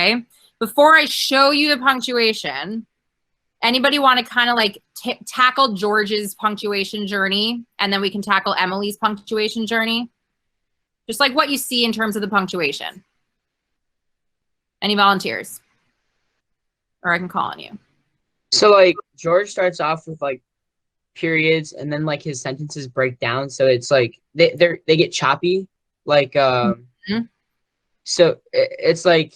okay? Before I show you the punctuation, anybody want to kind of like tackle George's punctuation journey, and then we can tackle Emily's punctuation journey? Just like what you see in terms of the punctuation. Any volunteers? Or I can call on you. So like George starts off with like periods, and then like his sentences break down, so it's like they get choppy, like so it's like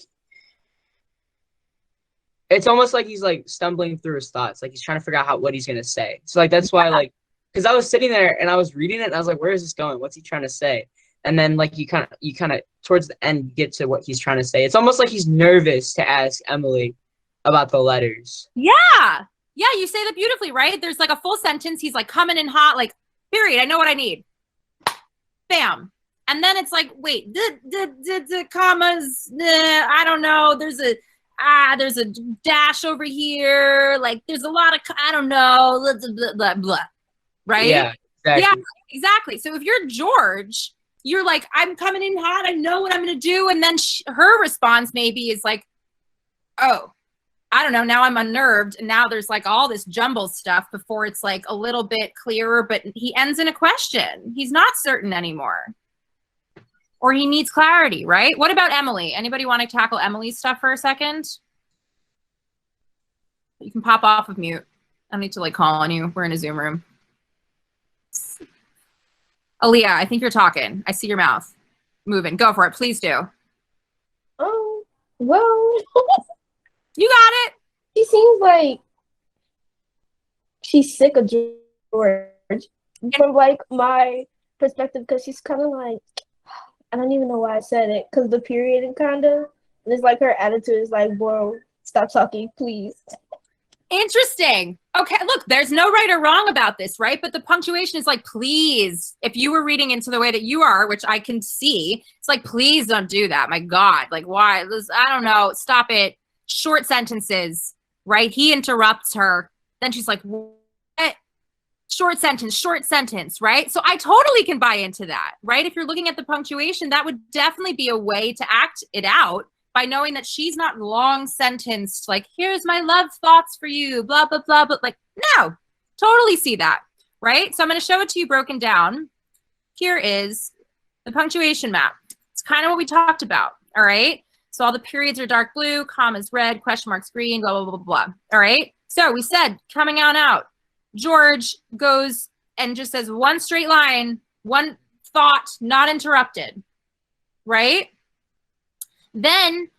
it's almost like he's like stumbling through his thoughts, like he's trying to figure out what he's gonna say. So like that's why, like, because I was sitting there and I was reading it and I was like, where is this going? What's he trying to say? And then like you kind of towards the end get to what he's trying to say. It's almost like he's nervous to ask Emily about the letters. Yeah. Yeah, you say that beautifully, right? There's like a full sentence. He's like coming in hot, like, period. I know what I need. Bam. And then it's like, wait, the commas, I don't know. There's a dash over here. Like there's a lot of, I don't know, blah, blah, blah, blah. Right? Yeah, exactly. Yeah, exactly. So if you're George, you're like, I'm coming in hot. I know what I'm going to do. And then her response maybe is like, oh, I don't know, now I'm unnerved, and now there's like all this jumble stuff before it's like a little bit clearer, but he ends in a question. He's not certain anymore. Or he needs clarity, right? What about Emily? Anybody want to tackle Emily's stuff for a second? You can pop off of mute. I don't need to like call on you. We're in a Zoom room. Aaliyah, I think you're talking. I see your mouth moving. Go for it. Please do. Oh, well... You got it. She seems like she's sick of George from like my perspective, because she's kind of like, I don't even know why I said it, because the period and kind of, and it's like her attitude is like, bro, stop talking, please. Interesting. Okay, look, there's no right or wrong about this, right? But the punctuation is like, please, if you were reading into the way that you are, which I can see, it's like, please don't do that. My God, like why? I don't know. Stop it. Short sentences, right? He interrupts her. Then she's like, what? Short sentence, right? So I totally can buy into that, right? If you're looking at the punctuation, that would definitely be a way to act it out by knowing that she's not long sentenced, like, here's my love thoughts for you, blah, blah, blah, but like, no, totally see that, right? So I'm going to show it to you broken down. Here is the punctuation map. It's kind of what we talked about, all right? So all the periods are dark blue, commas red, question marks green, blah, blah, blah, blah. All right. So we said coming out, George goes and just says one straight line, one thought, not interrupted. Right. Then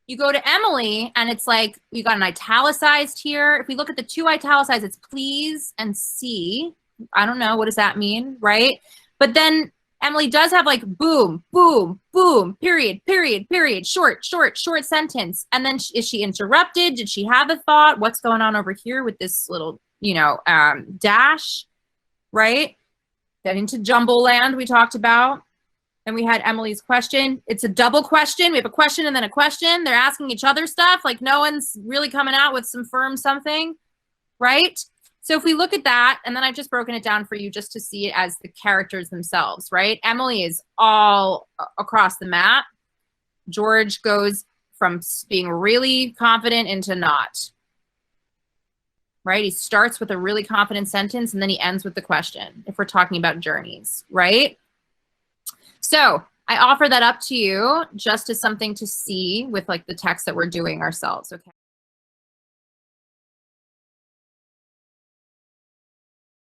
you go to Emily and it's like, you got an italicized here. If we look at the two italicized, it's please and see. I don't know. What does that mean? Right. But then Emily does have like boom, boom, boom, period, period, period, short sentence. And then is she interrupted? Did she have a thought? What's going on over here with this little, dash, right? Then into jumble land we talked about. And we had Emily's question. It's a double question. We have a question and then a question. They're asking each other stuff. Like no one's really coming out with some firm something, right? So if we look at that, and then I've just broken it down for you just to see it as the characters themselves, right? Emily is all across the map. George goes from being really confident into not, right? He starts with a really confident sentence, and then he ends with the question, if we're talking about journeys, right? So I offer that up to you just as something to see with like the text that we're doing ourselves, okay?